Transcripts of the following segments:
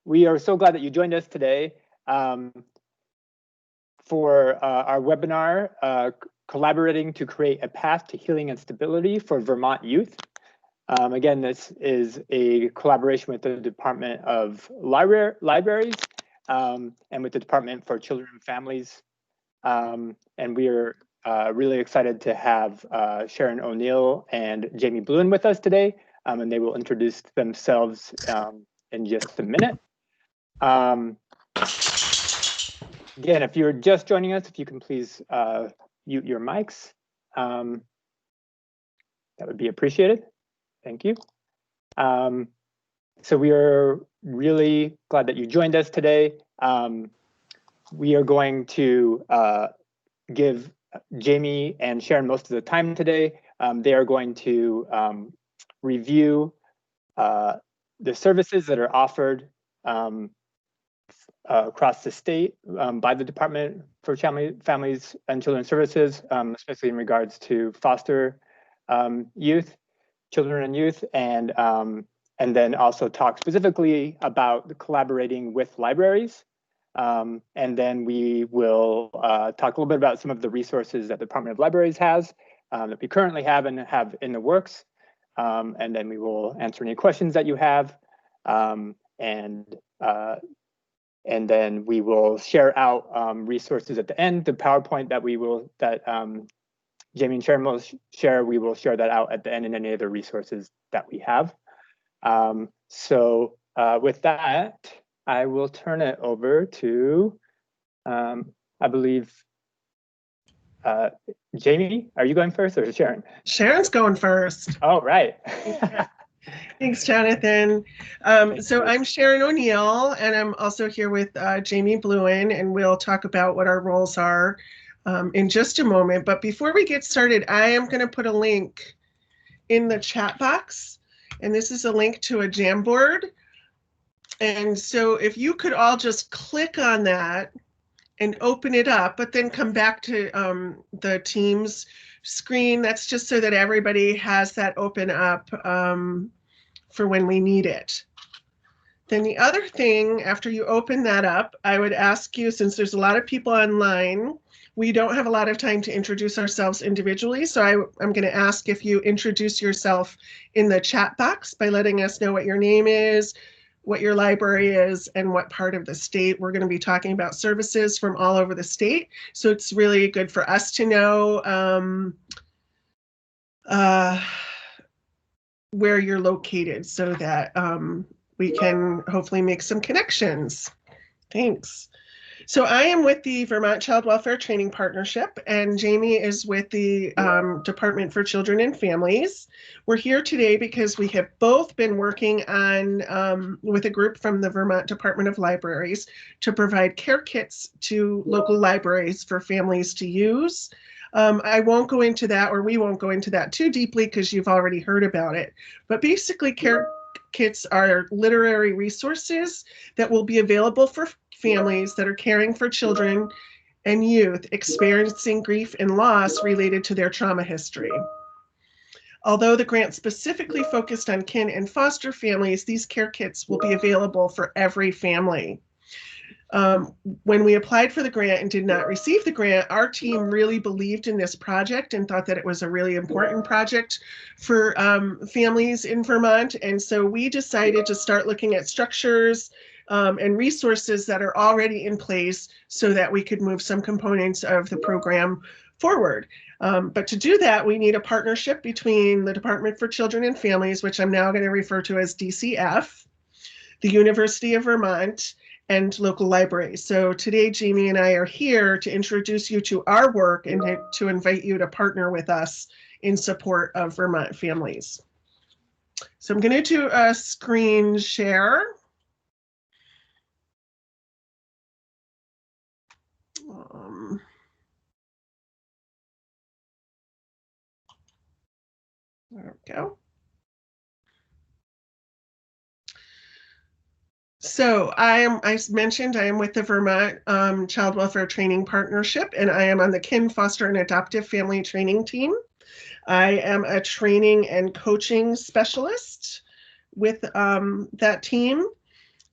We are so glad that you joined us today for our webinar, Collaborating to Create a Path to Healing and Stability for Vermont Youth. Again, this is a collaboration with the Department of Libraries and with the Department for Children and Families. And we are really excited to have Sharon O'Neill and Jaime Blouin with us today, and they will introduce themselves in just a minute. Again, if you're just joining us, if you can please mute your mics, that would be appreciated. Thank you. So we are really glad that you joined us today. We are going to give Jaime and Sharon most of the time today. They are going to review the services that are offered across the state by the Department for Families and Children Services, especially in regards to foster children and youth, and then also talk specifically about the collaborating with libraries. And then we will talk a little bit about some of the resources that the Department of Libraries has, that we currently have and have in the works. And then we will answer any questions that you have. And then we will share out resources at the end. The PowerPoint that Jaime and Sharon will share, we will share that out at the end, and any other resources that we have. So with that, I will turn it over to, I believe, Jaime, are you going first or Sharon? Sharon's going first. Oh, right. Thanks, Jonathan. So I'm Sharon O'Neill, and I'm also here with Jaime Blouin, and we'll talk about what our roles are in just a moment. But before we get started, I am going to put a link in the chat box, and this is a link to a Jamboard. And so if you could all just click on that and open it up, but then come back to the Teams screen, that's just so that everybody has that open up for when we need it. Then the other thing, after you open that up, I would ask you, since there's a lot of people online, we don't have a lot of time to introduce ourselves individually, so I'm going to ask if you introduce yourself in the chat box by letting us know what your name is, what your library is, and what part of the state. We're going to be talking about services from all over the state, so it's really good for us to know where you're located so that we can hopefully make some connections. Thanks. So I am with the Vermont Child Welfare Training Partnership, and Jaime is with the Department for Children and Families. We're here today because we have both been working on with a group from the Vermont Department of Libraries to provide care kits to local libraries for families to use. I won't go into that, or we won't go into that too deeply because you've already heard about it. But basically, care kits are literary resources that will be available for families that are caring for children and youth experiencing grief and loss related to their trauma history. Although the grant specifically focused on kin and foster families, these care kits will be available for every family. When we applied for the grant and did not receive the grant, our team really believed in this project and thought that it was a really important project for families in Vermont. And so we decided to start looking at structures and resources that are already in place so that we could move some components of the program forward. But to do that, we need a partnership between the Department for Children and Families, which I'm now going to refer to as DCF, the University of Vermont, and local libraries. So today, Jaime and I are here to introduce you to our work and to invite you to partner with us in support of Vermont families. So I'm going to do a screen share. There we go. So I mentioned I am with the Vermont Child Welfare Training Partnership, and I am on the Kin, Foster, and Adoptive Family Training Team. I am a training and coaching specialist with that team.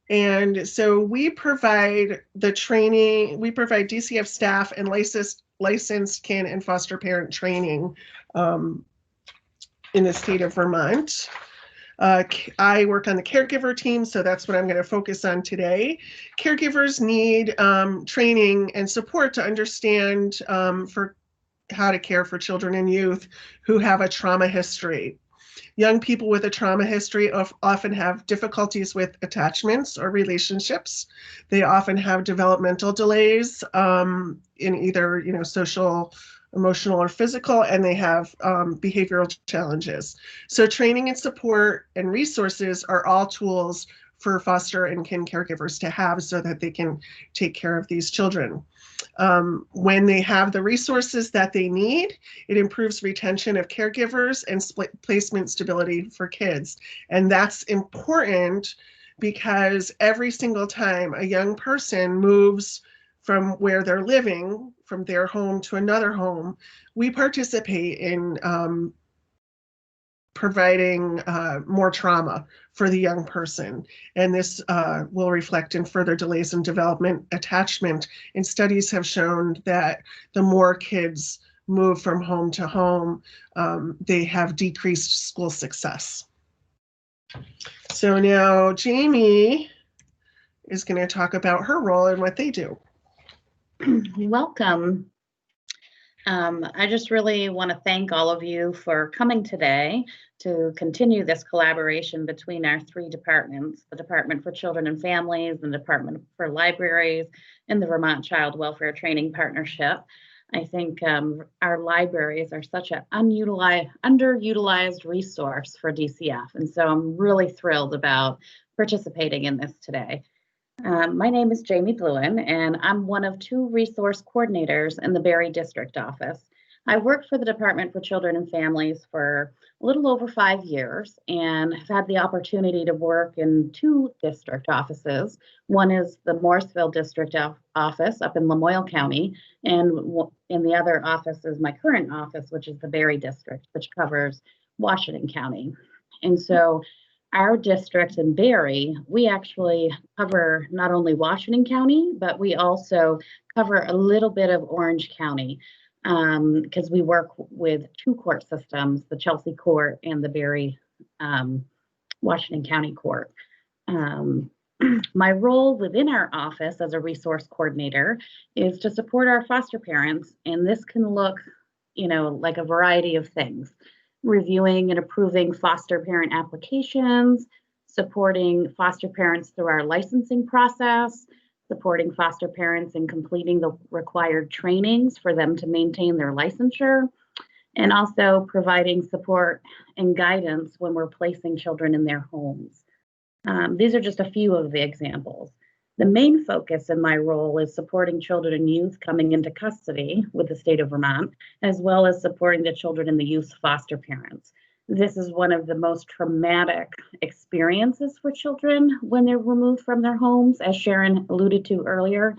And so we provide the training, we provide DCF staff and licensed kin and foster parent training in the state of Vermont. I work on the caregiver team, so that's what I'm going to focus on today. Caregivers need training and support to understand for how to care for children and youth who have a trauma history. Young people with a trauma history often have difficulties with attachments or relationships. They often have developmental delays in either, social, emotional, or physical, and they have behavioral challenges. So training and support and resources are all tools for foster and kin caregivers to have so that they can take care of these children. When they have the resources that they need, it improves retention of caregivers and placement stability for kids. And that's important because every single time a young person moves from where they're living, from their home to another home, we participate in providing more trauma for the young person. And this will reflect in further delays in development attachment. And studies have shown that the more kids move from home to home, they have decreased school success. So now Jaime is going to talk about her role and what they do. Welcome. I just really want to thank all of you for coming today to continue this collaboration between our three departments, the Department for Children and Families, the Department for Libraries, and the Vermont Child Welfare Training Partnership. I think our libraries are such an underutilized resource for DCF, and so I'm really thrilled about participating in this today. My name is Jaime Blouin, and I'm one of two resource coordinators in the Barre District Office. I worked for the Department for Children and Families for a little over 5 years and have had the opportunity to work in two district offices. One is the Morrisville District Office up in Lamoille County, and in the other office is my current office, which is the Barre District, which covers Washington County. And so our district in Barre, we actually cover not only Washington County, but we also cover a little bit of Orange County because we work with two court systems, the Chelsea Court and the Barre Washington County Court. My role within our office as a resource coordinator is to support our foster parents, and this can look, like a variety of things. Reviewing and approving foster parent applications, supporting foster parents through our licensing process, supporting foster parents in completing the required trainings for them to maintain their licensure, and also providing support and guidance when we're placing children in their homes. These are just a few of the examples. The main focus in my role is supporting children and youth coming into custody with the state of Vermont, as well as supporting the children and the youth foster parents. This is one of the most traumatic experiences for children when they're removed from their homes, as Sharon alluded to earlier.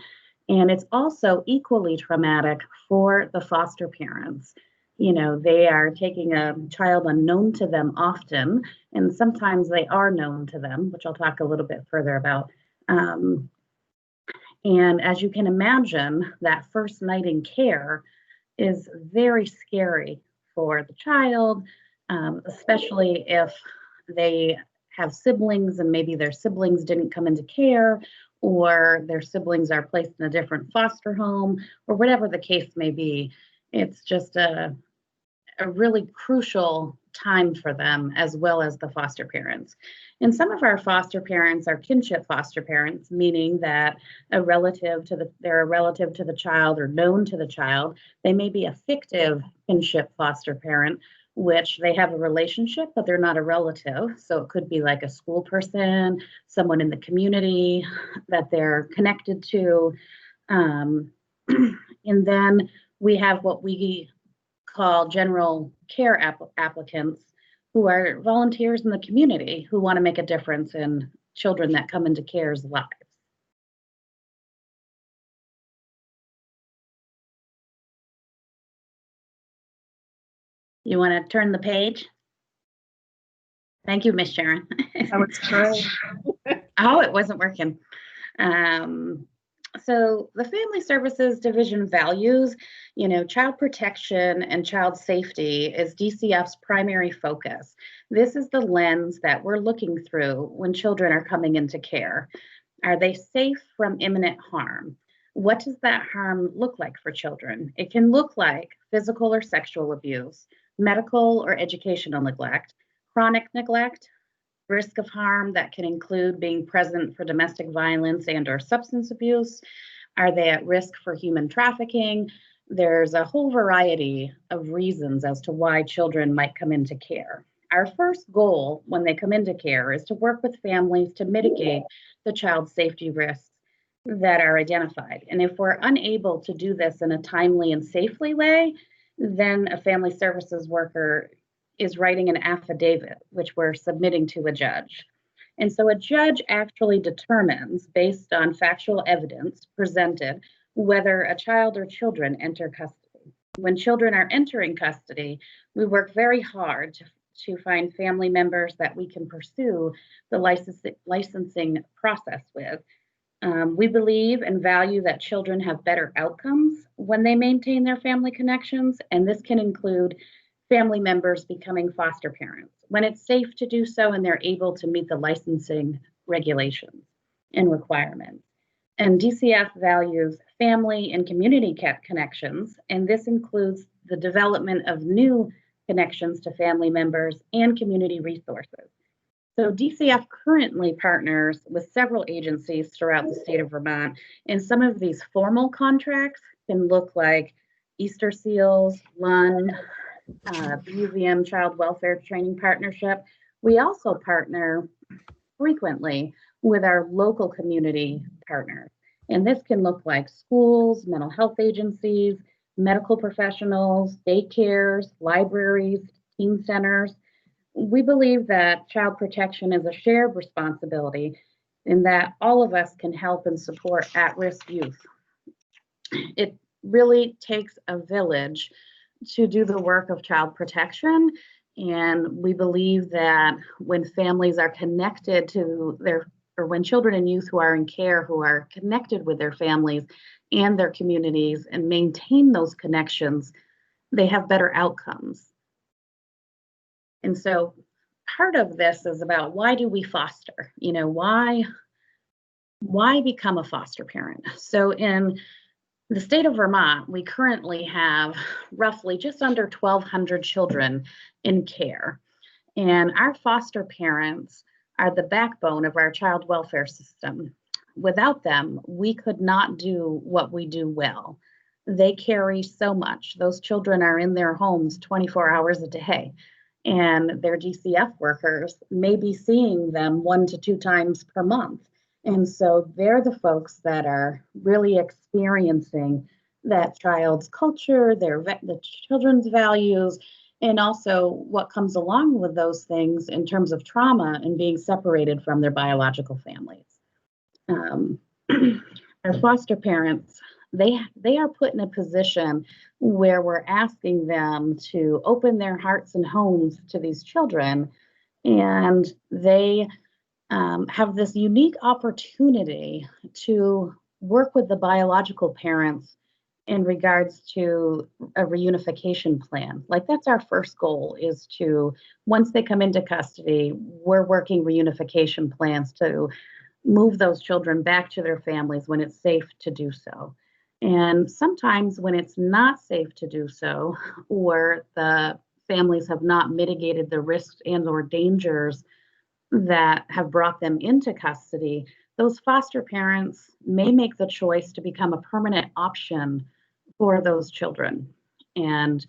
And it's also equally traumatic for the foster parents. They are taking a child unknown to them often, and sometimes they are known to them, which I'll talk a little bit further about. And as you can imagine, that first night in care is very scary for the child, especially if they have siblings and maybe their siblings didn't come into care, or their siblings are placed in a different foster home, or whatever the case may be. It's just a really crucial time for them, as well as the foster parents. And some of our foster parents are kinship foster parents, meaning that they're a relative to the child or known to the child. They may be a fictive kinship foster parent, which they have a relationship, but they're not a relative. So it could be like a school person, someone in the community that they're connected to. And then we have what we call general care applicants, who are volunteers in the community who want to make a difference in children that come into care's lives. You want to turn the page? Thank you, Miss Sharon. I was trying. Oh, it wasn't working. So the Family Services Division values, child protection and child safety is DCF's primary focus. This is the lens that we're looking through when children are coming into care. Are they safe from imminent harm? What does that harm look like for children? It can look like physical or sexual abuse, medical or educational neglect, chronic neglect, risk of harm that can include being present for domestic violence and or substance abuse. Are they at risk for human trafficking? There's a whole variety of reasons as to why children might come into care. Our first goal when they come into care is to work with families to mitigate the child safety risks that are identified. And if we're unable to do this in a timely and safely way, then a family services worker is writing an affidavit, which we're submitting to a judge. And so a judge actually determines, based on factual evidence presented, whether a child or children enter custody. When children are entering custody, we work very hard to find family members that we can pursue the licensing process with. We believe and value that children have better outcomes when they maintain their family connections, and this can include family members becoming foster parents when it's safe to do so and they're able to meet the licensing regulations and requirements. And DCF values family and community connections, and this includes the development of new connections to family members and community resources. So DCF currently partners with several agencies throughout the state of Vermont, and some of these formal contracts can look like Easter Seals, Lund, Museum Child Welfare Training Partnership. We also partner frequently with our local community partners. And this can look like schools, mental health agencies, medical professionals, daycares, libraries, teen centers. We believe that child protection is a shared responsibility and that all of us can help and support at-risk youth. It really takes a village to do the work of child protection. And we believe that when families are connected to or when children and youth who are in care, who are connected with their families and their communities and maintain those connections, they have better outcomes. And so part of this is about, why do we foster? Why become a foster parent? So in the state of Vermont, we currently have roughly just under 1,200 children in care. And our foster parents are the backbone of our child welfare system. Without them, we could not do what we do well. They carry so much. Those children are in their homes 24 hours a day. And their DCF workers may be seeing them 1 to 2 times per month. And so they're the folks that are really experiencing that child's culture, the children's values, and also what comes along with those things in terms of trauma and being separated from their biological families. Our foster parents, they are put in a position where we're asking them to open their hearts and homes to these children, and they have this unique opportunity to work with the biological parents in regards to a reunification plan. Like, that's our first goal, is to, once they come into custody, we're working reunification plans to move those children back to their families when it's safe to do so. And sometimes when it's not safe to do so, or the families have not mitigated the risks and or dangers that have brought them into custody, those foster parents may make the choice to become a permanent option for those children. And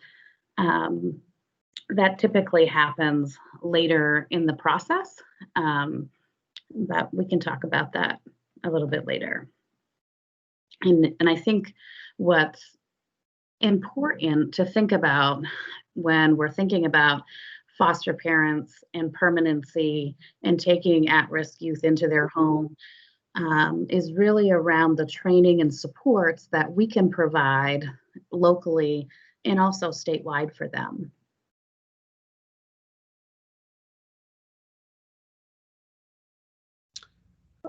that typically happens later in the process, but we can talk about that a little bit later. And I think what's important to think about when we're thinking about foster parents and permanency and taking at-risk youth into their home is really around the training and supports that we can provide locally and also statewide for them.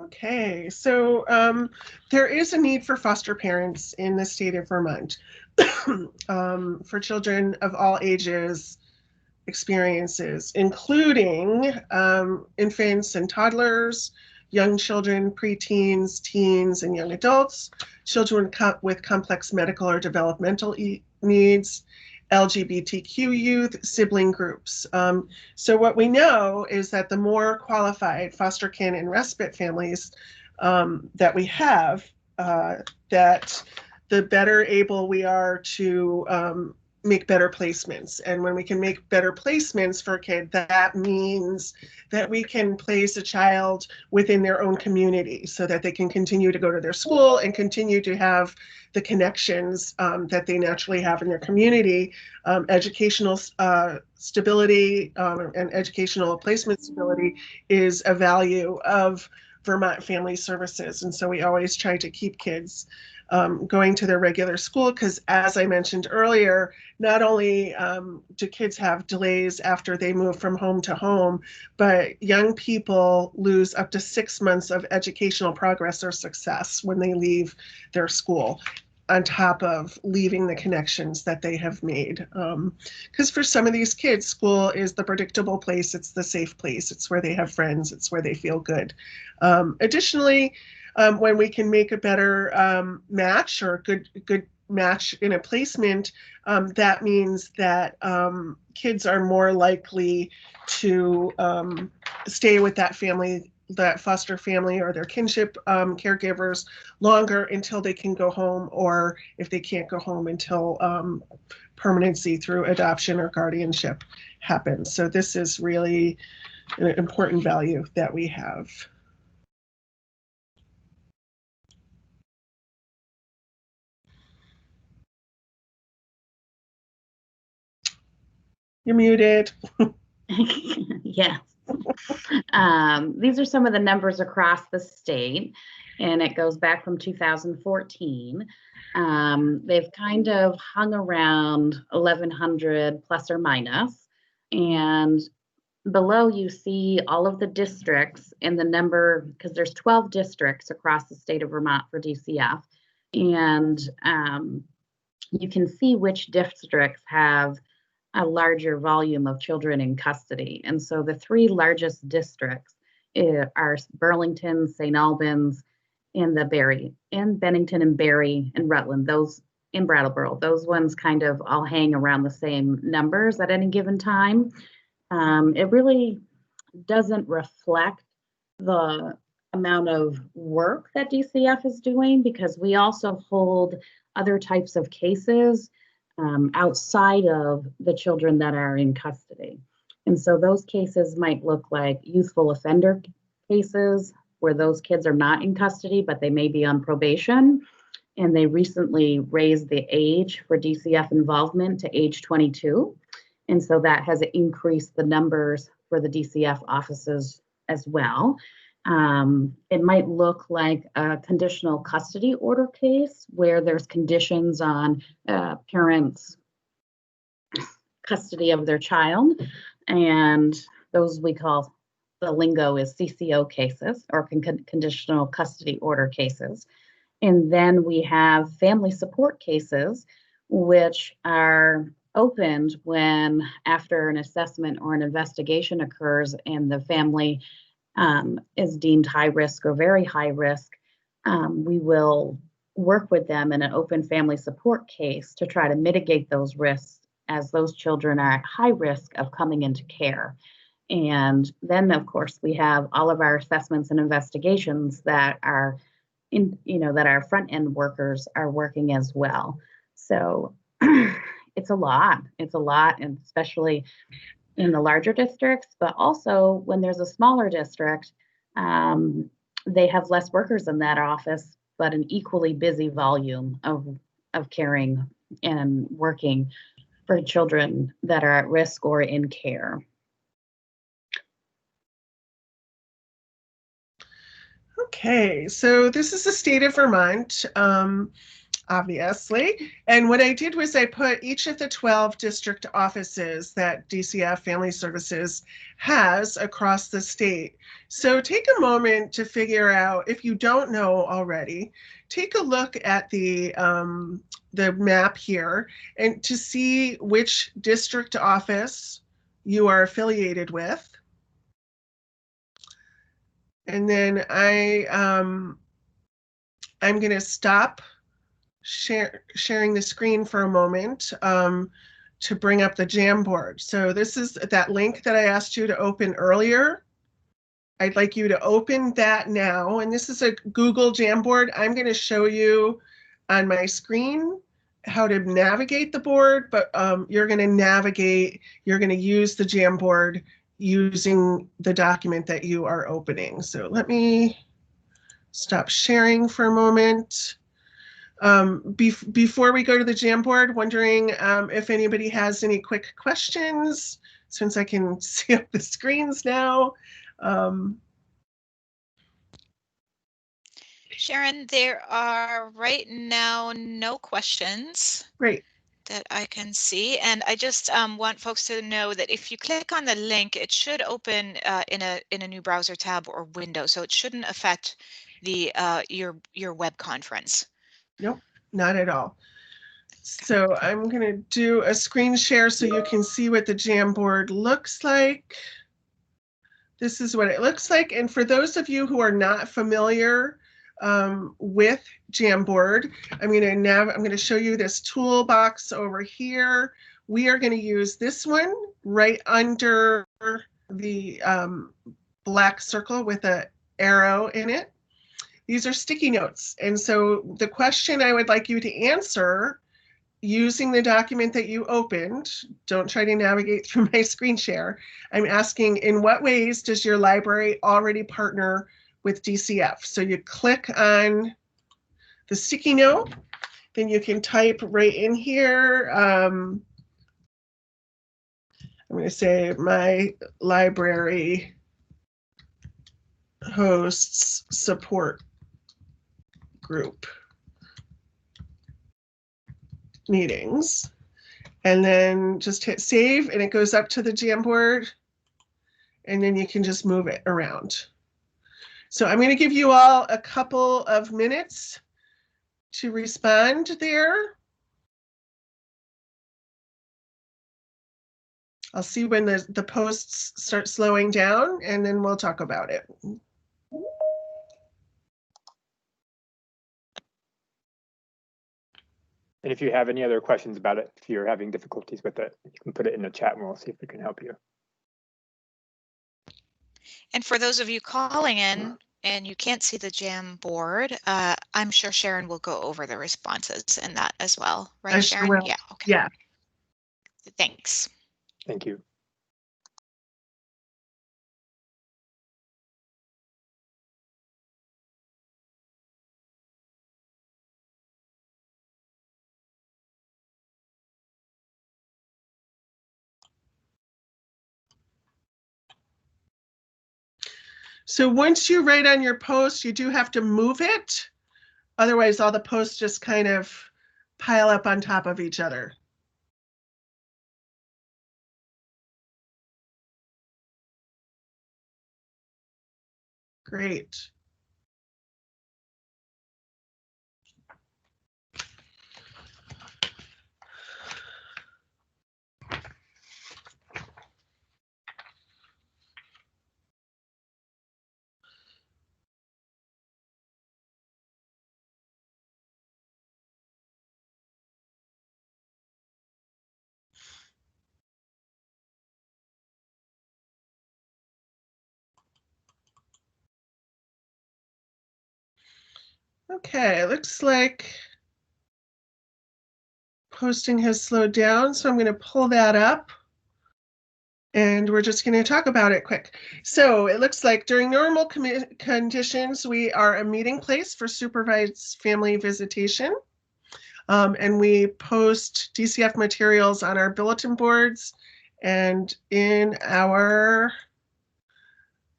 Okay, so there is a need for foster parents in the state of Vermont for children of all ages, experiences, including infants and toddlers, young children, preteens, teens, and young adults, children with complex medical or developmental needs, LGBTQ youth, sibling groups. So what we know is that the more qualified foster care and respite families that we have, that the better able we are to make better placements. And when we can make better placements for a kid, that means that we can place a child within their own community so that they can continue to go to their school and continue to have the connections that they naturally have in their community. Educational stability and educational placement stability is a value of Vermont Family Services. And so we always try to keep kids going to their regular school, because as I mentioned earlier, not only do kids have delays after they move from home to home, but young people lose up to 6 months of educational progress or success when they leave their school, on top of leaving the connections that they have made. Because for some of these kids, school is the predictable place, it's the safe place, it's where they have friends, it's where they feel good. Additionally, when we can make a better match or a good match in a placement, that means that kids are more likely to stay with that family, that foster family or their kinship caregivers longer until they can go home, or if they can't go home, until permanency through adoption or guardianship happens. So this is really an important value that we have. You're muted. Yes. These are some of the numbers across the state, and it goes back from 2014. They've kind of hung around 1,100 plus or minus, and below you see all of the districts and the number, because there's 12 districts across the state of Vermont for DCF, and you can see which districts have a larger volume of children in custody. And so the three largest districts are Burlington, St. Albans, and the Barre, and Bennington and Barre and Rutland, those in Brattleboro. Those ones kind of all hang around the same numbers at any given time. It really doesn't reflect the amount of work that DCF is doing, because we also hold other types of cases outside of the children that are in custody. And so those cases might look like youthful offender cases, where those kids are not in custody, but they may be on probation. And they recently raised the age for DCF involvement to age 22. And so that has increased the numbers for the DCF offices as well. It might look like a conditional custody order case, where there's conditions on parents' custody of their child, and those we call, the lingo is CCO cases, or conditional custody order cases. And then we have family support cases, which are opened when, after an assessment or an investigation occurs and the family is deemed high risk or very high risk, we will work with them in an open family support case to try to mitigate those risks, as those children are at high risk of coming into care. And then, of course, we have all of our assessments and investigations that are that our front end workers are working as well. So it's a lot, and especially in the larger districts, but also when there's a smaller district, they have less workers in that office, but an equally busy volume of caring and working for children that are at risk or in care. Okay, so this is the state of Vermont. obviously. And what I did was I put each of the 12 district offices that DCF Family Services has across the state. So take a moment to figure out, if you don't know already, take a look at the map here and to see which district office you are affiliated with. And then I'm going to stop sharing the screen for a moment to bring up the Jamboard. So this is that link that I asked you to open earlier. I'd like you to open that now. And this is a Google Jamboard. I'm going to show you on my screen how to navigate the board, but you're going to use the Jamboard using the document that you are opening. So let me stop sharing for a moment. Before we go to the Jamboard, wondering if anybody has any quick questions, since I can see up the screens now. Sharon, there are right now no questions. Great. That I can see, and I just want folks to know that if you click on the link, it should open in a new browser tab or window, so it shouldn't affect the your web conference. Nope, not at all. So I'm going to do a screen share so you can see what the Jamboard looks like. This is what it looks like, and for those of you who are not familiar with Jamboard, I'm going to show you this toolbox over here. We are going to use this one right under the black circle with an arrow in it. These are sticky notes, and so the question I would like you to answer using the document that you opened, don't try to navigate through my screen share. I'm asking, in what ways does your library already partner with DCF? So you click on the sticky note, then you can type right in here. I'm going to say my library hosts support group meetings, and then just hit save, and it goes up to the Jamboard, and then you can just move it around. So I'm going to give you all a couple of minutes to respond there. I'll see when the posts start slowing down, and then we'll talk about it. And if you have any other questions about it, if you're having difficulties with it, you can put it in the chat and we'll see if we can help you. And for those of you calling in and you can't see the Jamboard, I'm sure Sharon will go over the responses in that as well, right, Sharon? Sure will. Yeah. Okay. Yeah. Thanks. Thank you. So once you write on your post, you do have to move it. Otherwise, all the posts just kind of pile up on top of each other. Great. Okay, it looks like posting has slowed down, so I'm going to pull that up. And we're just going to talk about it quick. So it looks like during normal conditions, we are a meeting place for supervised family visitation. And we post DCF materials on our bulletin boards and in our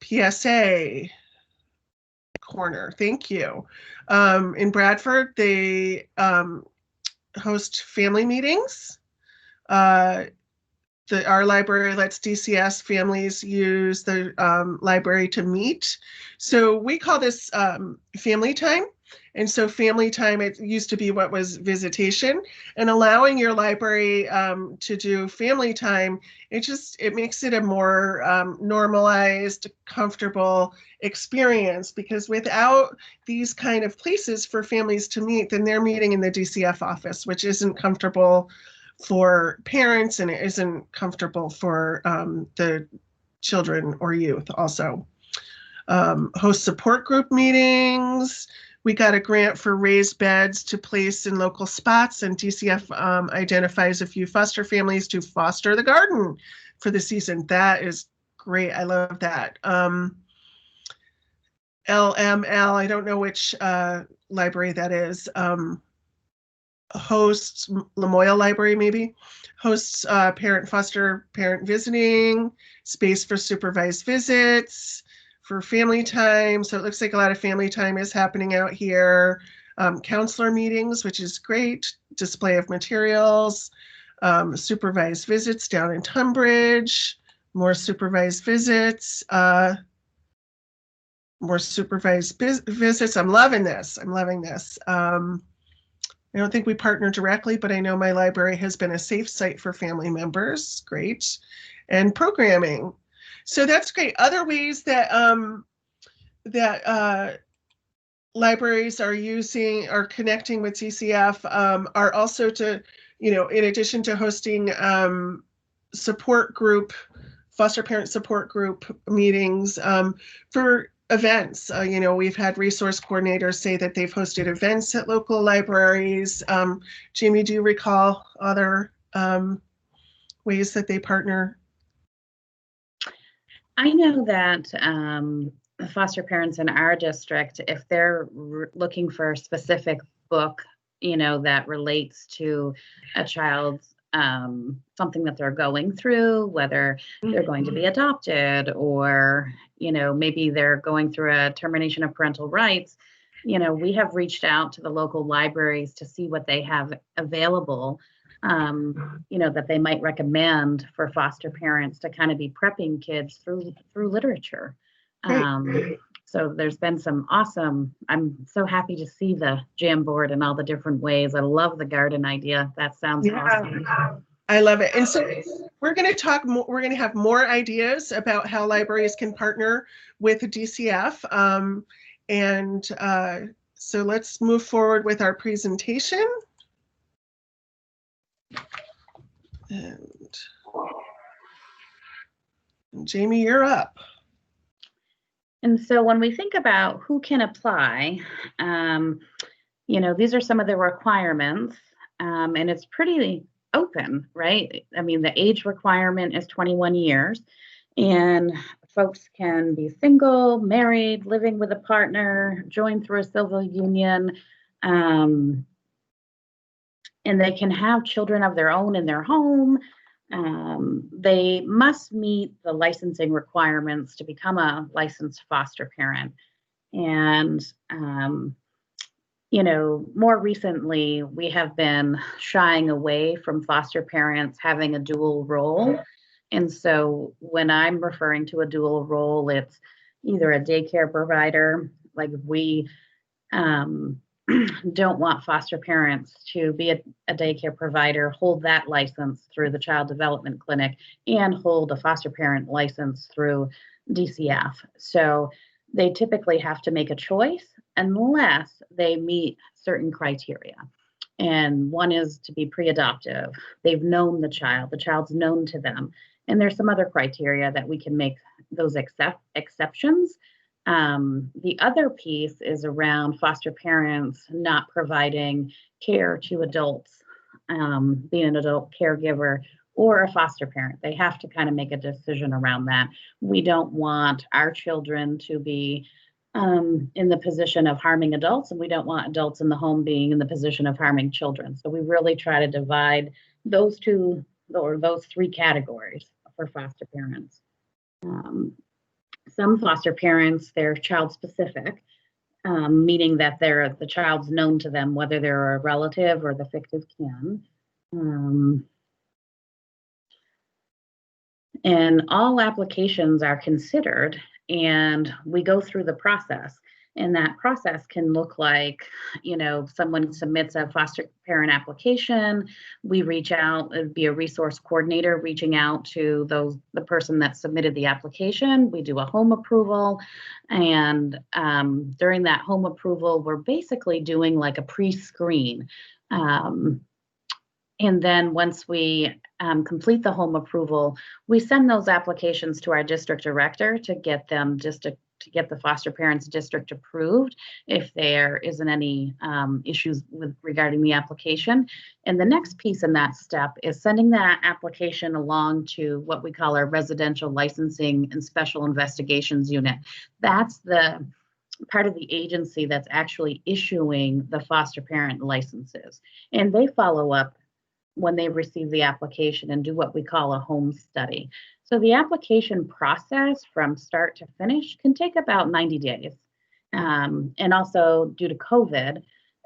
PSA corner. Thank you. In Bradford, they host family meetings. Our library lets DCS families use the library to meet. So we call this family time. And so family time, it used to be what was visitation, and allowing your library to do family time, it makes it a more normalized, comfortable experience, because without these kind of places for families to meet, then they're meeting in the DCF office, which isn't comfortable for parents, and it isn't comfortable for the children or youth also. Host support group meetings. We got a grant for raised beds to place in local spots, and DCF identifies a few foster families to foster the garden for the season. That is great. I love that. LML, I don't know which library that is. Hosts, Lamoille Library maybe, hosts foster parent visiting, space for supervised visits, for family time. So it looks like a lot of family time is happening out here. Counselor meetings, which is great. Display of materials, supervised visits down in Tunbridge, more supervised visits. More supervised visits. I'm loving this. I'm loving this. I don't think we partner directly, but I know my library has been a safe site for family members. Great. And programming. So that's great. Other ways that libraries are connecting with DCF are also to, in addition to hosting support group, foster parent support group meetings for events. We've had resource coordinators say that they've hosted events at local libraries. Jamie, do you recall other ways that they partner? I know that foster parents in our district, if they're looking for a specific book, that relates to a child's something that they're going through, whether they're going to be adopted or, maybe they're going through a termination of parental rights, we have reached out to the local libraries to see what they have available, that they might recommend for foster parents to kind of be prepping kids through literature. So there's been some awesome, I'm so happy to see the Jamboard and all the different ways. I love the garden idea. That sounds awesome. I love it. And so we're going to talk more, we're going to have more ideas about how libraries can partner with DCF. So let's move forward with our presentation. And Jamie, you're up. And so when we think about who can apply, these are some of the requirements, and it's pretty open, right? I mean, the age requirement is 21 years, and folks can be single, married, living with a partner, joined through a civil union, and they can have children of their own in their home. They must meet the licensing requirements to become a licensed foster parent. And, more recently, we have been shying away from foster parents having a dual role. And so when I'm referring to a dual role, it's either a daycare provider, like we don't want foster parents to be a daycare provider, hold that license through the Child Development Clinic, and hold a foster parent license through DCF. So they typically have to make a choice unless they meet certain criteria. And one is to be pre-adoptive. They've known the child's known to them. And there's some other criteria that we can make those exceptions. The other piece is around foster parents not providing care to adults, being an adult caregiver or a foster parent. They have to kind of make a decision around that. We don't want our children to be in the position of harming adults, and we don't want adults in the home being in the position of harming children. So we really try to divide those two or those three categories for foster parents. Some foster parents, they're child specific. meaning that the child's known to them, whether they're a relative or the fictive kin. And all applications are considered, and we go through the process. And that process can look like, someone submits a foster parent application. We reach out, it'd be a resource coordinator reaching out to the person that submitted the application. We do a home approval. And during that home approval, we're basically doing like a pre-screen. And then once we complete the home approval, we send those applications to our district director to get them to get the foster parents district approved if there isn't any issues regarding the application. And the next piece in that step is sending that application along to what we call our residential licensing and special investigations unit. That's the part of the agency that's actually issuing the foster parent licenses. And they follow up when they receive the application and do what we call a home study. So the application process from start to finish can take about 90 days. And also due to COVID,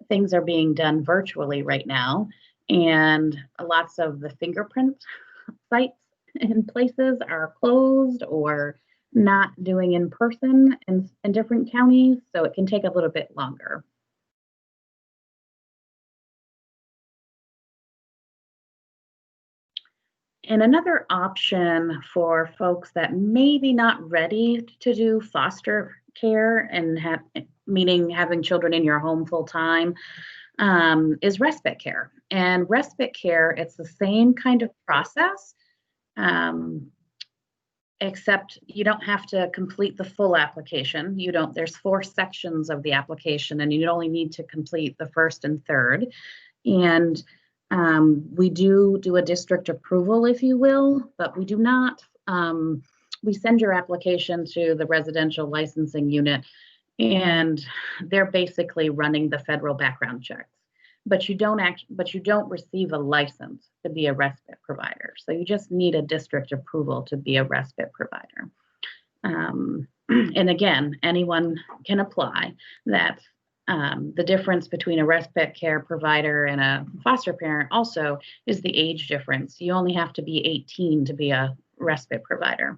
things are being done virtually right now. And lots of the fingerprint sites and places are closed or not doing in person in different counties. So it can take a little bit longer. And another option for folks that may be not ready to do foster care and meaning having children in your home full time is respite care. And respite care, it's the same kind of process, except you don't have to complete the full application. There's 4 sections of the application, and you only need to complete the first and third. And we do a district approval, if you will, but we do not, we send your application to the residential licensing unit, and they're basically running the federal background checks, but you don't receive a license to be a respite provider. So you just need a district approval to be a respite provider. And again, anyone can apply. That's the difference between a respite care provider and a foster parent also is the age difference. You only have to be 18 to be a respite provider.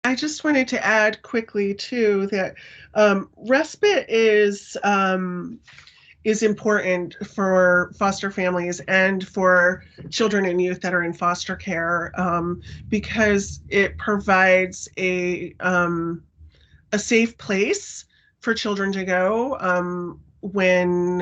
I just wanted to add quickly too that respite is important for foster families and for children and youth that are in foster care because it provides a safe place for children to go when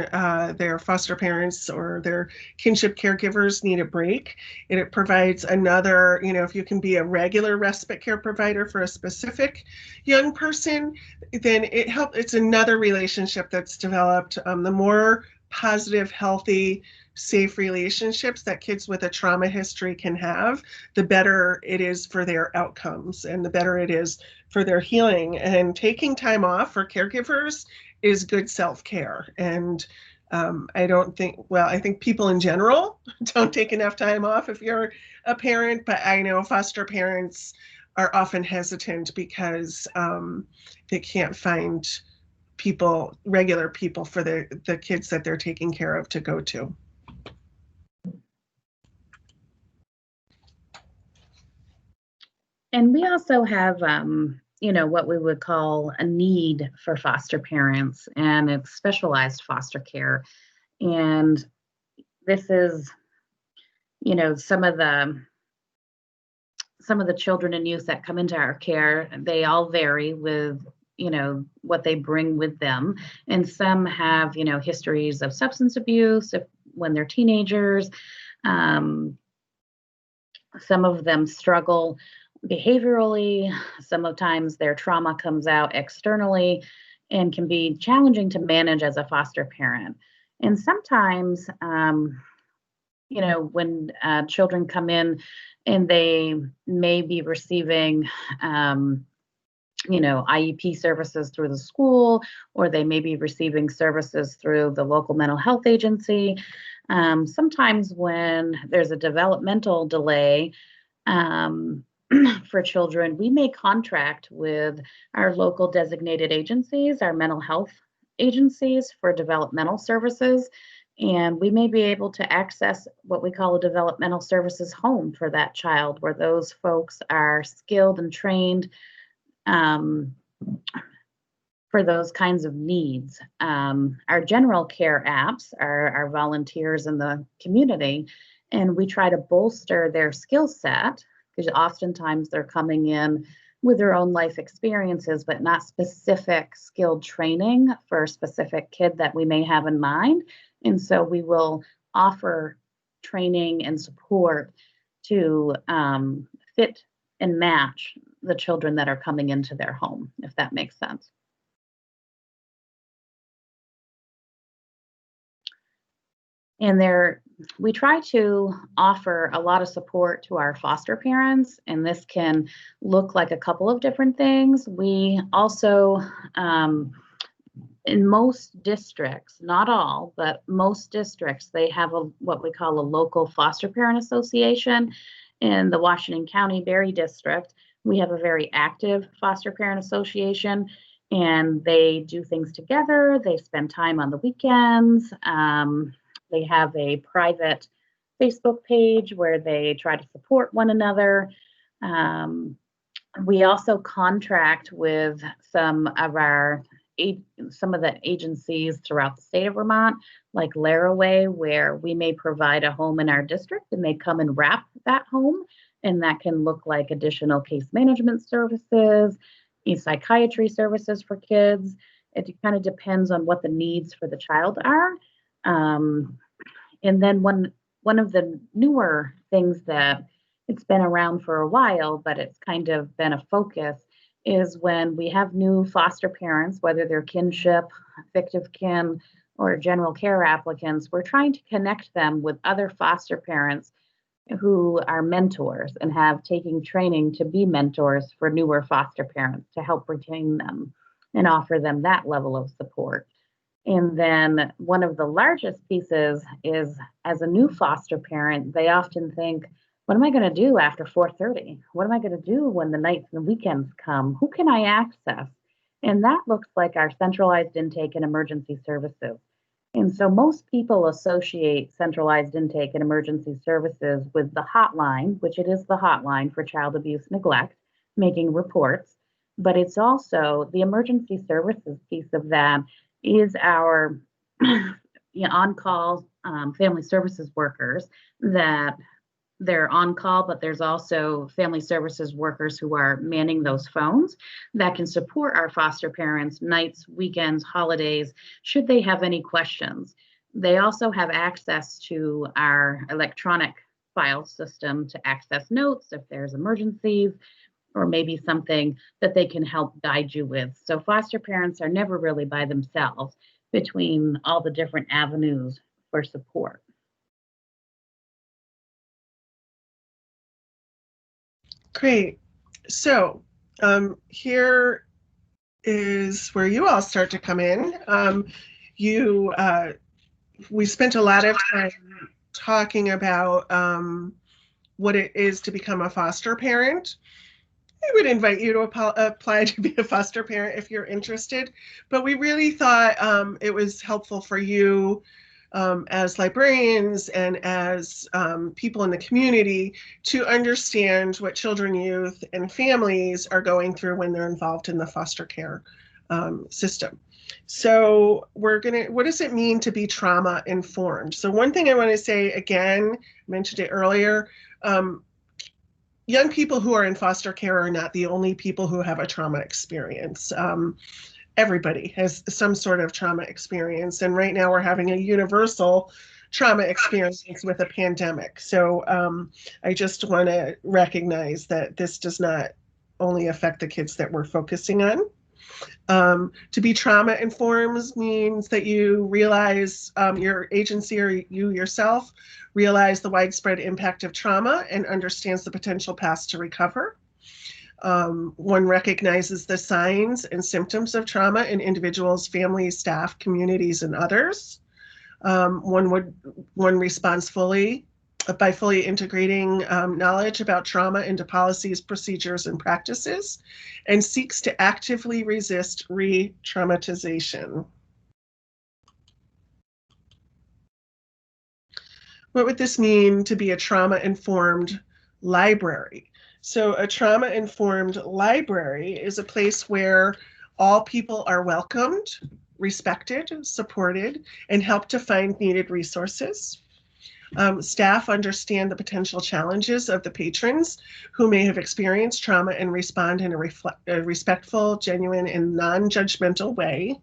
their foster parents or their kinship caregivers need a break. And it provides another, if you can be a regular respite care provider for a specific young person, then it's another relationship that's developed. The more positive, healthy, safe relationships that kids with a trauma history can have, the better it is for their outcomes and the better it is for their healing. And taking time off for caregivers is good self-care. And I think people in general don't take enough time off if you're a parent, but I know foster parents are often hesitant because they can't find regular people for the kids that they're taking care of to go to. And we also have, what we would call a need for foster parents, and it's specialized foster care. And this is, some of the children and youth that come into our care, they all vary with, what they bring with them. And some have, histories of substance abuse when they're teenagers. Some of them struggle behaviorally. Sometimes their trauma comes out externally and can be challenging to manage as a foster parent. And sometimes, when children come in and they may be receiving, IEP services through the school, or they may be receiving services through the local mental health agency. Sometimes when there's a developmental delay, for children, we may contract with our local designated agencies, our mental health agencies for developmental services, and we may be able to access what we call a developmental services home for that child, where those folks are skilled and trained for those kinds of needs. Our general care apps are our volunteers in the community, and we try to bolster their skill set, because oftentimes they're coming in with their own life experiences, but not specific skilled training for a specific kid that we may have in mind. And so we will offer training and support to fit and match the children that are coming into their home, if that makes sense. And we try to offer a lot of support to our foster parents, and this can look like a couple of different things. We also, in most districts, not all, but most districts, they have what we call a local foster parent association. In the Washington County Barre district, we have a very active foster parent association, and they do things together. They spend time on the weekends. They have a private Facebook page where they try to support one another. We also contract with some of the agencies throughout the state of Vermont, like Laraway, where we may provide a home in our district and they come and wrap that home. And that can look like additional case management services, psychiatry services for kids. It kind of depends on what the needs for the child are. And then one of the newer things that it's been around for a while, but it's kind of been a focus, is when we have new foster parents, whether they're kinship, fictive kin, or general care applicants, we're trying to connect them with other foster parents who are mentors and have taken training to be mentors for newer foster parents to help retain them and offer them that level of support. And then one of the largest pieces is, as a new foster parent, they often think, what am I going to do after 4:30? What am I going to do when the nights and weekends come? Who can I access? And that looks like our centralized intake and emergency services. And so most people associate centralized intake and emergency services with the hotline, which it is the hotline for child abuse neglect, making reports, but it's also the emergency services piece of that is our on-call family services workers that they're on call, but there's also family services workers who are manning those phones that can support our foster parents nights, weekends, holidays, should they have any questions. They also have access to our electronic file system to access notes if there's emergencies, or maybe something that they can help guide you with. So foster parents are never really by themselves between all the different avenues for support. Great. So here is where you all start to come in. We spent a lot of time talking about what it is to become a foster parent. I would invite you to apply to be a foster parent if you're interested, but we really thought it was helpful for you as librarians and as people in the community to understand what children, youth, and families are going through when they're involved in the foster care system. So what does it mean to be trauma informed? So one thing I want to say again, I mentioned it earlier, young people who are in foster care are not the only people who have a trauma experience. Everybody has some sort of trauma experience. And right now we're having a universal trauma experience with a pandemic. So I just want to recognize that this does not only affect the kids that we're focusing on. To be trauma informed means that you realize your agency or you yourself realize the widespread impact of trauma and understands the potential paths to recover. One recognizes the signs and symptoms of trauma in individuals, families, staff, communities, and others. One responds fully by fully integrating knowledge about trauma into policies, procedures, and practices, and seeks to actively resist re-traumatization. What would this mean to be a trauma-informed library? So a trauma-informed library is a place where all people are welcomed, respected, supported, and helped to find needed resources. Staff understand the potential challenges of the patrons who may have experienced trauma and respond in a respectful, genuine, and non-judgmental way.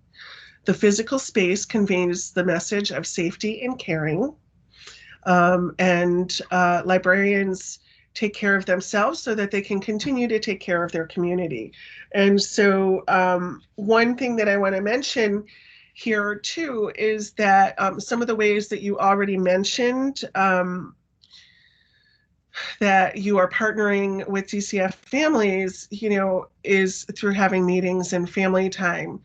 The physical space conveys the message of safety and caring. Librarians take care of themselves so that they can continue to take care of their community. And so one thing that I want to mention here too is that some of the ways that you already mentioned that you are partnering with DCF families, is through having meetings and family time.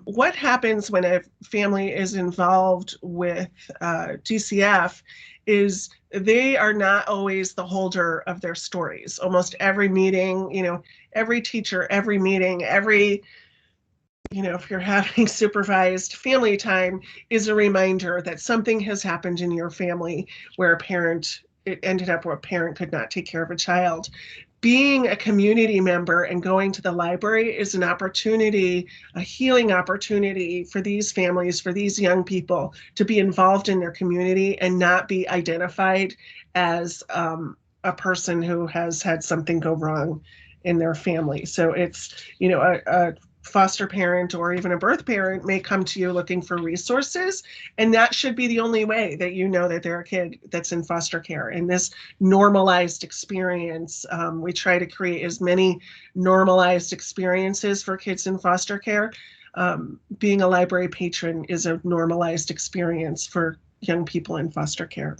What happens when a family is involved with DCF is they are not always the holder of their stories. Almost every meeting, every teacher, every meeting, if you're having supervised family time, is a reminder that something has happened in your family where it ended up where a parent could not take care of a child. Being a community member and going to the library is an opportunity, a healing opportunity for these families, for these young people to be involved in their community and not be identified as a person who has had something go wrong in their family. So it's, a foster parent or even a birth parent may come to you looking for resources, and that should be the only way that you know that they're a kid that's in foster care. And this normalized experience, we try to create as many normalized experiences for kids in foster care. Being a library patron is a normalized experience for young people in foster care.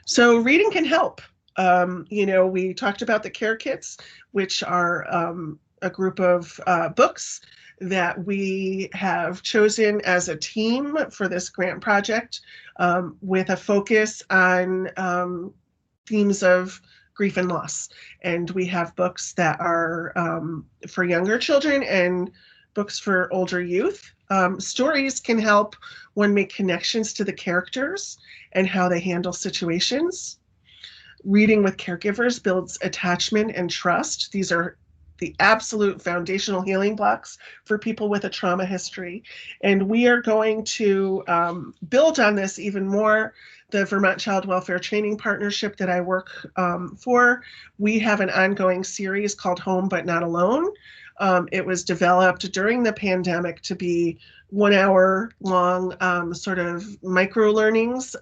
So reading can help. We talked about the care kits, which are a group of books that we have chosen as a team for this grant project with a focus on themes of grief and loss. And we have books that are for younger children and books for older youth. Stories can help one make connections to the characters and how they handle situations. Reading with caregivers builds attachment and trust. These are the absolute foundational healing blocks for people with a trauma history. And we are going to build on this even more. The Vermont Child Welfare Training Partnership that I work for, we have an ongoing series called Home But Not Alone. It was developed during the pandemic to be 1 hour long sort of micro learnings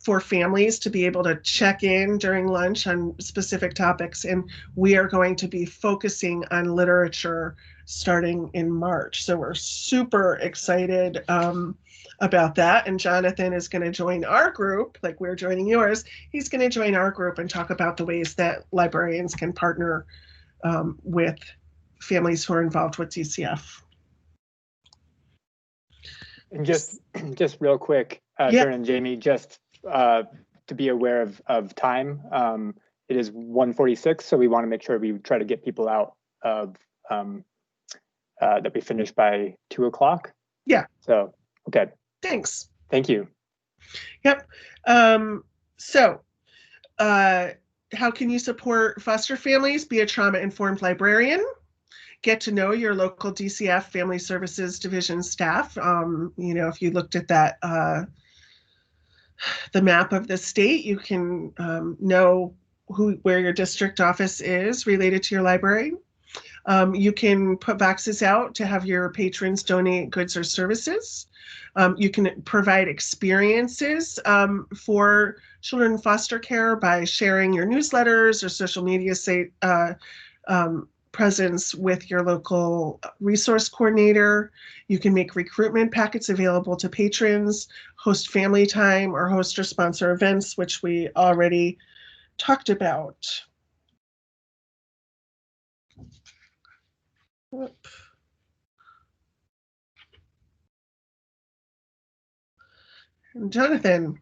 for families to be able to check in during lunch on specific topics. And we are going to be focusing on literature starting in March. So we're super excited about that. And Jonathan is going to join our group, like we're joining yours. He's going to join our group and talk about the ways that librarians can partner with families who are involved with DCF. And just real quick, Sharon and Jamie, just to be aware of time, it is 1:46, so we want to make sure we try to get people out of that we finish by 2 o'clock. Yeah. So, okay. Thanks. Thank you. Yep. How can you support foster families? Be a trauma-informed librarian. Get to know your local DCF Family Services Division staff. If you looked at that, the map of the state, you can know where your district office is related to your library. You can put boxes out to have your patrons donate goods or services. You can provide experiences for children in foster care by sharing your newsletters or social media presence with your local resource coordinator. You can make recruitment packets available to patrons, host family time, or host or sponsor events, which we already talked about. Jonathan.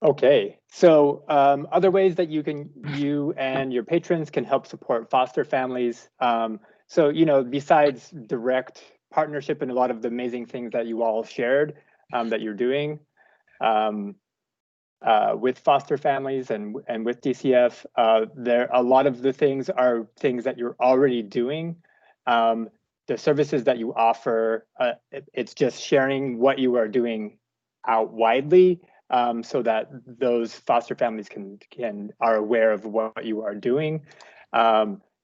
Okay, so other ways that you and your patrons can help support foster families. So, besides direct partnership and a lot of the amazing things that you all shared that you're doing with foster families and with DCF, a lot of the things are things that you're already doing. The services that you offer, it's just sharing what you are doing out widely. So that those foster families are aware of what you are doing.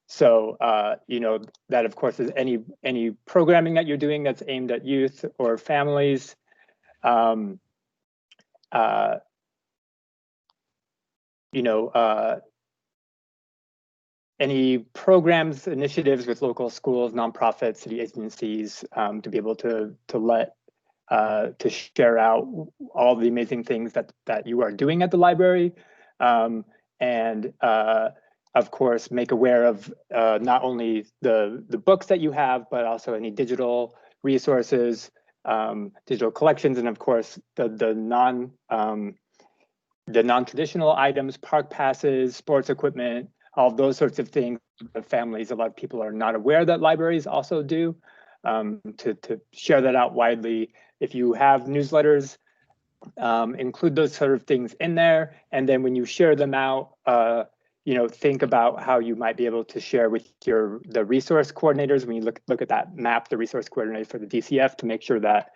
So that of course is any programming that you're doing that's aimed at youth or families. Any programs, initiatives with local schools, nonprofits, city agencies to be able to share out all the amazing things that you are doing at the library, and of course make aware of not only the books that you have, but also any digital resources, digital collections, and of course the non-traditional items, park passes, sports equipment, all those sorts of things. Families, a lot of people are not aware that libraries also do. To share that out widely. If you have newsletters, include those sort of things in there. And then when you share them out, think about how you might be able to share with the resource coordinators. When you look at that map, the resource coordinator for the DCF, to make sure that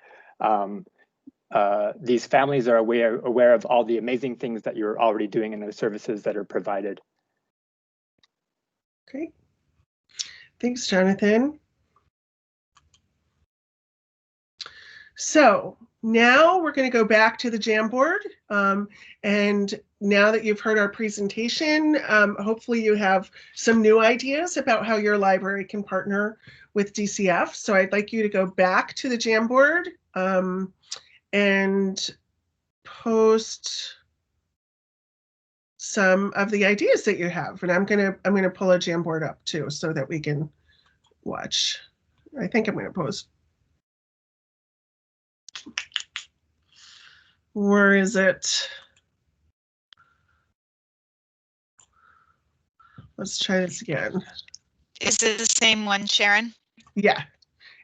these families are aware of all the amazing things that you're already doing and the services that are provided. Great. Thanks, Jonathan. So now we're going to go back to the Jamboard. And now that you've heard our presentation, hopefully you have some new ideas about how your library can partner with DCF. So I'd like you to go back to the Jamboard and post some of the ideas that you have. And I'm gonna pull a Jamboard up too so that we can watch. I think I'm gonna post. Where is it? Let's try this again. Is it the same one, Sharon? Yeah,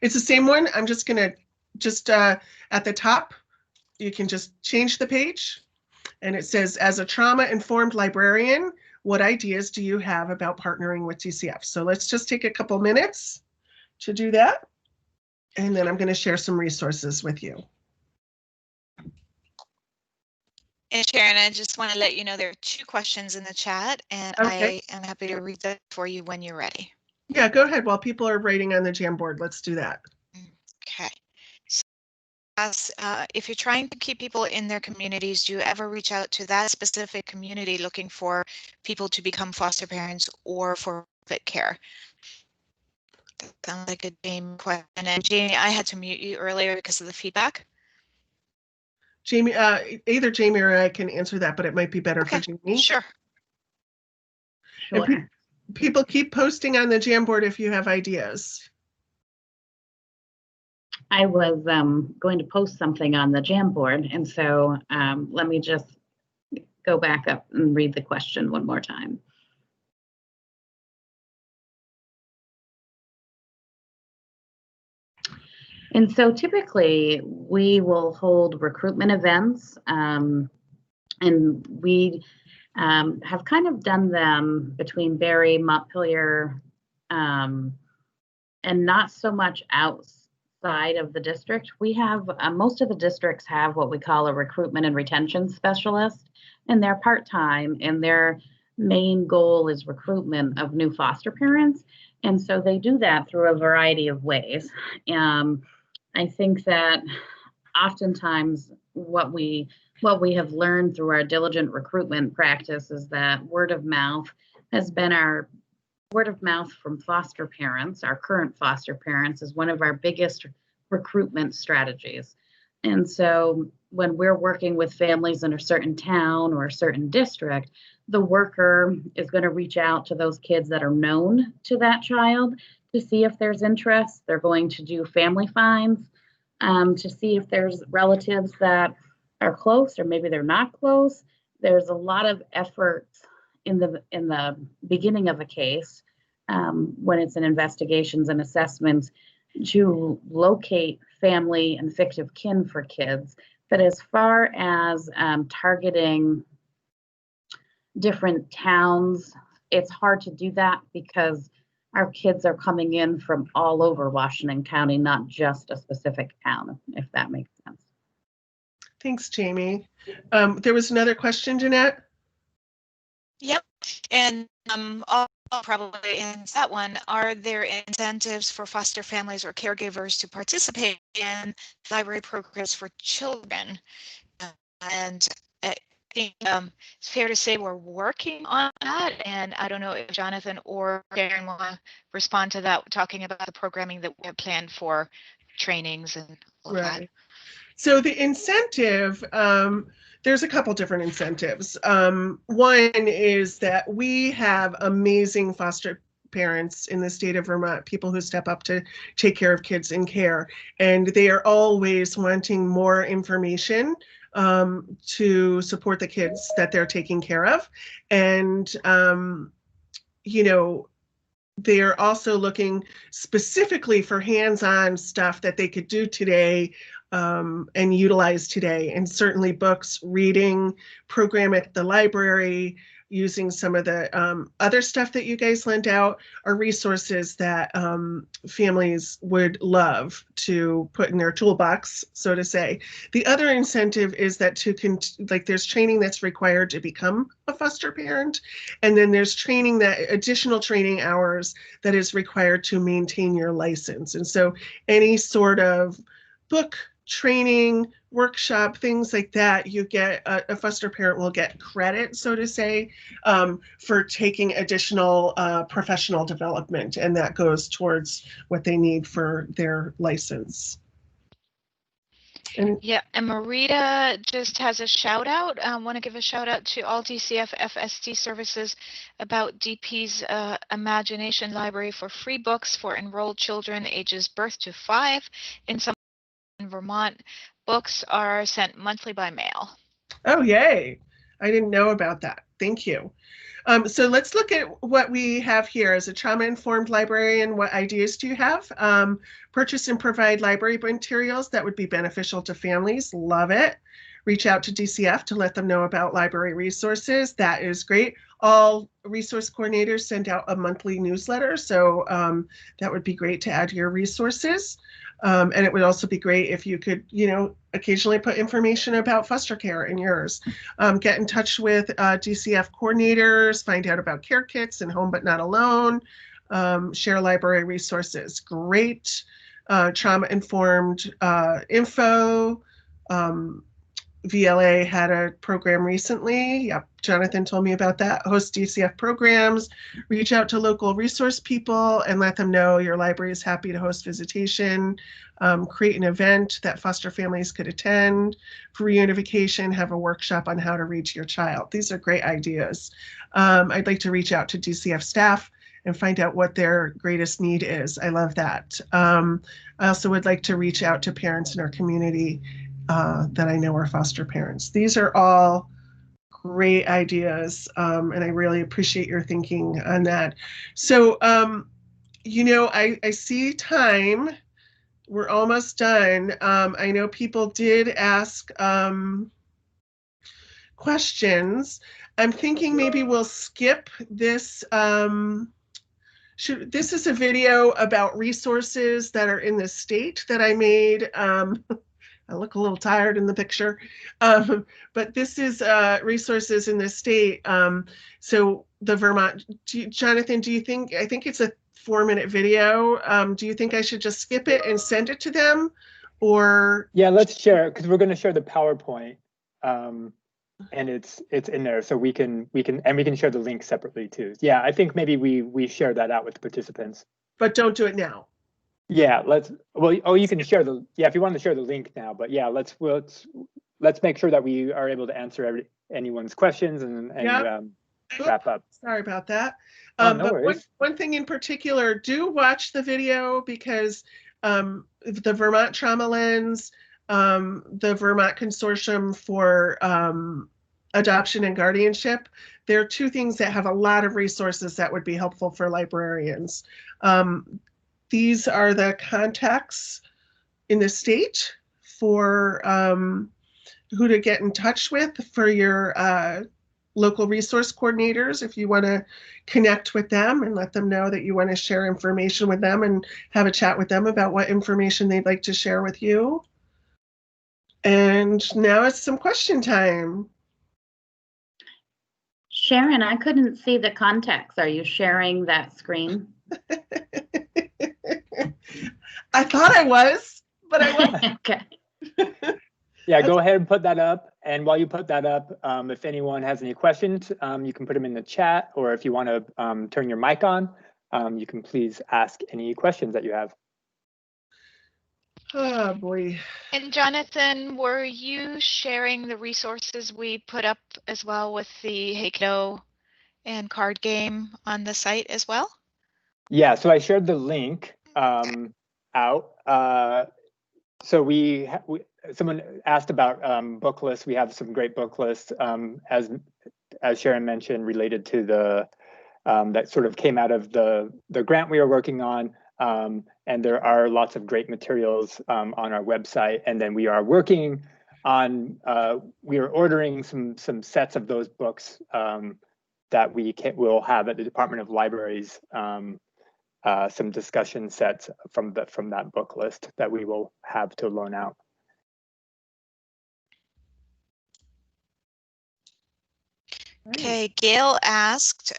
it's the same one. I'm just gonna at the top, you can just change the page. And it says, as a trauma-informed librarian, what ideas do you have about partnering with DCF? So let's just take a couple minutes to do that. And then I'm going to share some resources with you. And Sharon, I just want to let you know there are 2 questions in the chat, and Okay. I am happy to read that for you when you're ready. Yeah, go ahead. While people are writing on the Jamboard, let's do that. Okay. So, if you're trying to keep people in their communities, do you ever reach out to that specific community looking for people to become foster parents or for private care? That sounds like a Jamie question. And Jamie, I had to mute you earlier because of the feedback. Jamie, either Jamie or I can answer that, but it might be better for Jamie. Sure. And people keep posting on the Jamboard if you have ideas. I was going to post something on the Jamboard, and so let me just go back up and read the question one more time. And so typically we will hold recruitment events, and we have kind of done them between Barre, Montpelier, and not so much outside of the district. We have, most of the districts have what we call a recruitment and retention specialist, and they're part-time, and their main goal is recruitment of new foster parents. And so they do that through a variety of ways. I think that oftentimes what we have learned through our diligent recruitment practice is that word of mouth has been our word of mouth from foster parents. Our current foster parents is one of our biggest recruitment strategies. And so when we're working with families in a certain town or a certain district, the worker is going to reach out to those kids that are known to that child to see if there's interest. They're going to do family finds to see if there's relatives that are close or maybe they're not close. There's a lot of effort in the beginning of a case when it's an investigations and assessments to locate family and fictive kin for kids. But as far as targeting different towns, it's hard to do that because our kids are coming in from all over Washington County, not just a specific town, if that makes sense. Thanks, Jamie. There was another question, Jeanette? Yep. And I'll probably answer that one. Are there incentives for foster families or caregivers to participate in library programs for children? And I think it's fair to say we're working on that. And I don't know if Jonathan or Sharon want to respond to that, talking about the programming that we have planned for trainings and all of that. So the incentive, there's a couple different incentives. One is that we have amazing foster parents in the state of Vermont, people who step up to take care of kids in care, and they are always wanting more information to support the kids that they're taking care of. And, you know, they are also looking specifically for hands-on stuff that they could do today and utilize today. And certainly books, reading, program at the library, using some of the other stuff that you guys lent out are resources that families would love to put in their toolbox, so to say. The other incentive is that there's training that's required to become a foster parent. And then there's training, that additional training hours that is required to maintain your license. And so any sort of book, training, workshop, things like that, you get a foster parent will get credit, so to say, for taking additional professional development, and that goes towards what they need for their license. And yeah, and Marita just has a shout out. I want to give a shout out to all DCF FST services about DP's Imagination Library for free books for enrolled children ages birth to 5 in some in Vermont. Books are sent monthly by mail. Oh, yay. I didn't know about that. Thank you. So let's look at what we have here. As a trauma-informed librarian, what ideas do you have? Purchase and provide library materials that would be beneficial to families. Love it. Reach out to DCF to let them know about library resources. That is great. All resource coordinators send out a monthly newsletter, so that would be great to add to your resources. And it would also be great if you could, occasionally put information about foster care in yours. Get in touch with DCF coordinators, find out about care kits and Home But Not Alone, share library resources. Great trauma-informed info. VLA had a program recently. Yep, Jonathan told me about that. Host DCF programs, reach out to local resource people and let them know your library is happy to host visitation. Create an event that foster families could attend. For reunification, have a workshop on how to reach your child. These are great ideas. I'd like to reach out to DCF staff and find out what their greatest need is. I love that. I also would like to reach out to parents in our community that I know are foster parents. These are all great ideas, and I really appreciate your thinking on that. So, I see time. We're almost done. I know people did ask questions. I'm thinking maybe we'll skip this. This is a video about resources that are in the state that I made. I look a little tired in the picture, but this is resources in the state. So the Vermont, Jonathan, do you think, I think it's a 4-minute video. Do you think I should just skip it and send it to them, or? Yeah, let's share it because we're going to share the PowerPoint, and it's in there, so we can share the link separately too. Yeah, I think maybe we share that out with the participants. But don't do it now. Yeah, you can share if you want to share the link now, but yeah, let's make sure that we are able to answer anyone's questions and wrap up. Sorry about that. No but worries. One thing in particular, do watch the video because the Vermont Trauma Lens the Vermont Consortium for Adoption and Guardianship. There are two things that have a lot of resources that would be helpful for librarians. These are the contacts in the state for who to get in touch with for your local resource coordinators if you want to connect with them and let them know that you want to share information with them and have a chat with them about what information they'd like to share with you. And now it's some question time. Sharon, I couldn't see the contacts. Are you sharing that screen? I thought I was, but I wasn't. Okay. Yeah, go ahead and put that up. And while you put that up, if anyone has any questions, you can put them in the chat, or if you want to turn your mic on, you can please ask any questions that you have. Oh boy. And Jonathan, were you sharing the resources we put up as well with the Hey Kiddo and card game on the site as well? Yeah, so I shared the link out. So someone asked about book lists. We have some great book lists, as Sharon mentioned, related to the that sort of came out of the grant we are working on. And there are lots of great materials on our website. And then we are working on, we are ordering some sets of those books that will have at the Department of Libraries, some discussion sets from that book list that we will have to loan out. Okay, Gail asked,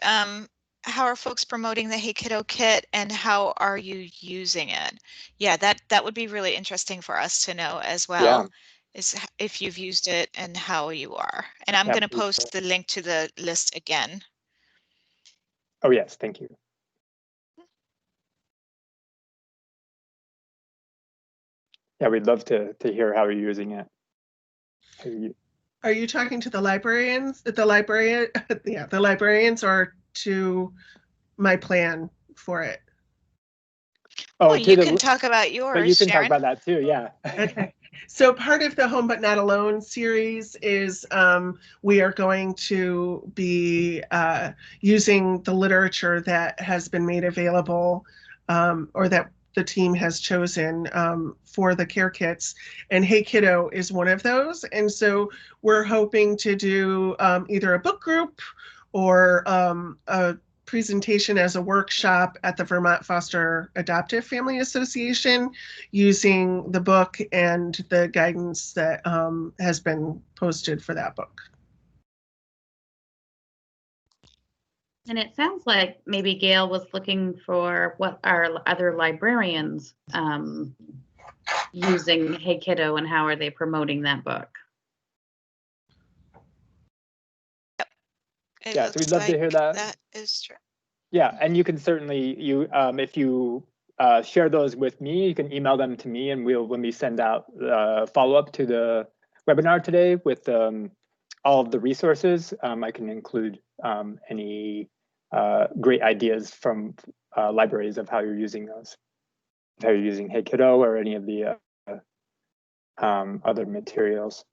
how are folks promoting the Hey Kiddo kit and how are you using it? Yeah, that would be really interesting for us to know as well. Yeah. Is if you've used it and how you are. And I'm going to post the link to the list again. Oh, yes, thank you. Yeah, we'd love to hear how you're using it. Are you talking to the librarians, the librarians, or to my plan for it? Oh, well, you can talk about yours, but you can Sharon. talk about that too, yeah. Okay. So part of the Home But Not Alone series is we are going to be using the literature that has been made available or that the team has chosen for the care kits, and Hey Kiddo is one of those. And so we're hoping to do either a book group or a presentation as a workshop at the Vermont Foster Adoptive Family Association using the book and the guidance that has been posted for that book. And it sounds like maybe Gail was looking for what are other librarians using Hey Kiddo and how are they promoting that book? Yep. Yeah, so we'd love to hear that. That is true. Yeah, and you can certainly, if you share those with me, you can email them to me, and when we send out follow-up to the webinar today with all of the resources, I can include any great ideas from libraries of how you're using those, how you're using Hey Kiddo or any of the other materials.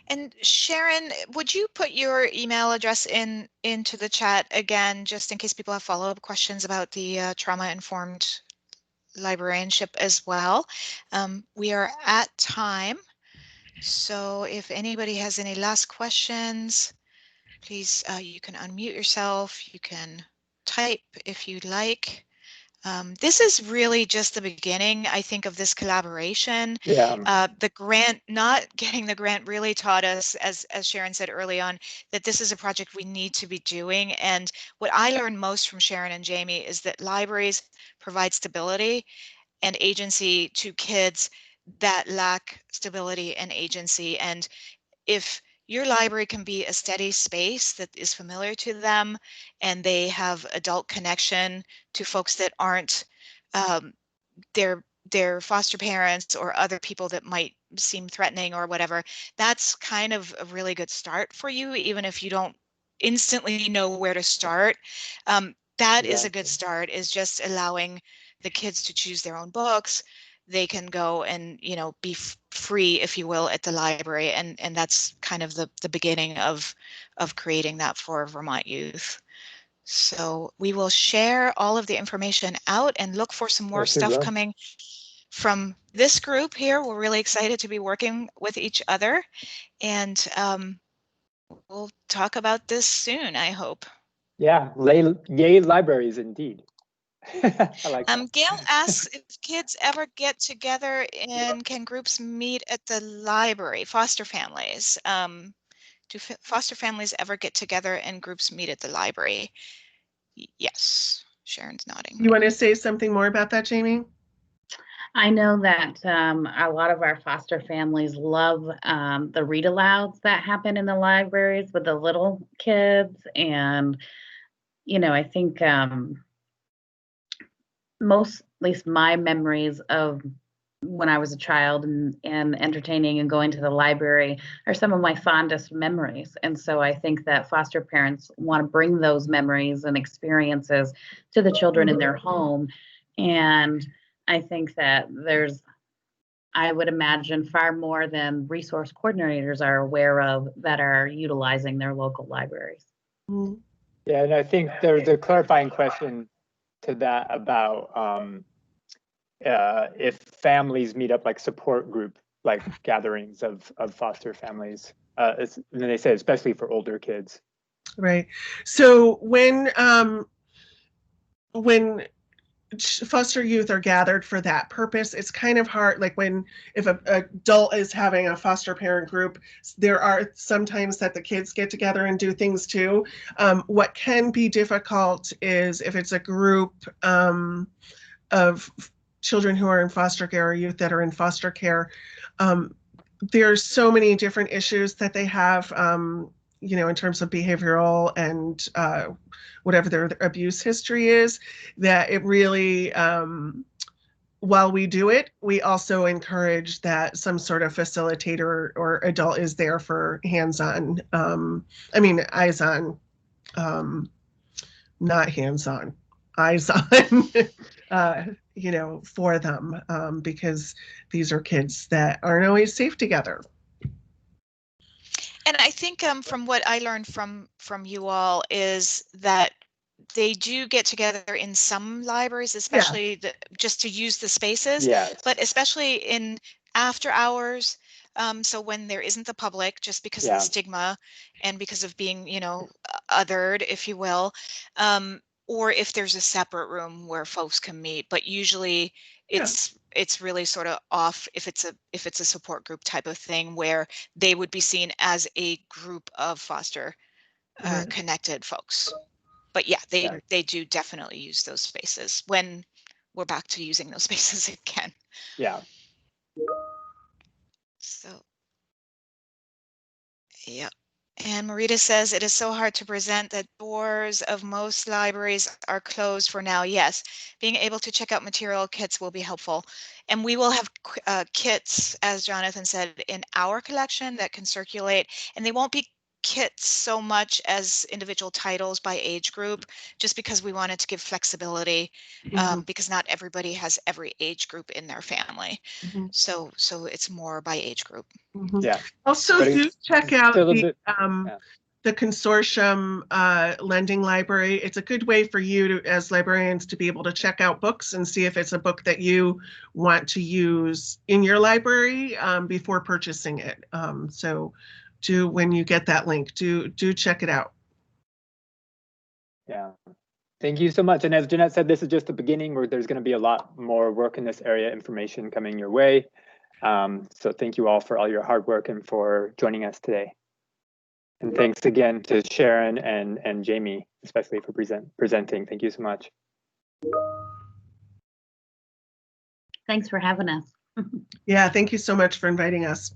And Sharon, would you put your email address into the chat again, just in case people have follow-up questions about the trauma-informed librarianship as well? We are at time, so if anybody has any last questions, please, you can unmute yourself, you can type if you'd like. This is really just the beginning, I think, of this collaboration. Yeah. The grant, not getting the grant really taught us, as Sharon said early on, that this is a project we need to be doing. And what I learned most from Sharon and Jaime is that libraries provide stability and agency to kids that lack stability and agency. And if your library can be a steady space that is familiar to them and they have adult connection to folks that aren't their foster parents or other people that might seem threatening or whatever, that's kind of a really good start for you, even if you don't instantly know where to start. That is a good start, is just allowing the kids to choose their own books, they can go and, be free, if you will, at the library. And that's kind of the beginning of creating that for Vermont youth. So we will share all of the information out and look for some more stuff coming from this group here. We're really excited to be working with each other, and we'll talk about this soon, I hope. Yeah, yay libraries indeed. I like that. Gail asks if kids ever get together and can groups meet at the library, foster families. Do foster families ever get together and groups meet at the library? Yes, Sharon's nodding. You want to say something more about that, Jamie? I know that a lot of our foster families love the read alouds that happen in the libraries with the little kids. And, I think at least my memories of when I was a child and entertaining and going to the library are some of my fondest memories. And so I think that foster parents want to bring those memories and experiences to the children in their home. And I think that I would imagine, far more than resource coordinators are aware of that are utilizing their local libraries. Yeah, and I think there's a clarifying question to that about if families meet up, like support group, like gatherings of foster families. And then they say especially for older kids. Right. So when foster youth are gathered for that purpose, it's kind of hard, like if an adult is having a foster parent group, there are sometimes that the kids get together and do things too. What can be difficult is if it's a group of children who are in foster care or youth that are in foster care, there's so many different issues that they have, in terms of behavioral and whatever their abuse history is, that it really, while we do it, we also encourage that some sort of facilitator or adult is there for hands-on, eyes on, not hands-on, eyes on, for them, because these are kids that aren't always safe together. And I think from what I learned from you all is that they do get together in some libraries, especially just to use the spaces, but especially in after hours. So when there isn't the public, just because of the stigma and because of being, othered, if you will, or if there's a separate room where folks can meet. But usually it's really sort of off if it's a support group type of thing where they would be seen as a group of foster connected folks. But they do definitely use those spaces when we're back to using those spaces again. Yeah. So, yeah. And Marita says, it is so hard to present that doors of most libraries are closed for now. Yes, being able to check out material kits will be helpful. And we will have kits, as Jonathan said, in our collection that can circulate. And they won't be kits so much as individual titles by age group, just because we wanted to give flexibility, because not everybody has every age group in their family. So it's more by age group. Yeah. Also, do check out the consortium lending library. It's a good way for you to, as librarians, to be able to check out books and see if it's a book that you want to use in your library before purchasing it. So when you get that link, do check it out. Yeah. Thank you so much. And as Jeanette said, this is just the beginning where there's going to be a lot more work in this area, information coming your way. So thank you all for all your hard work and for joining us today. And thanks again to Sharon and Jamie, especially for presenting. Thank you so much. Thanks for having us. Yeah, thank you so much for inviting us.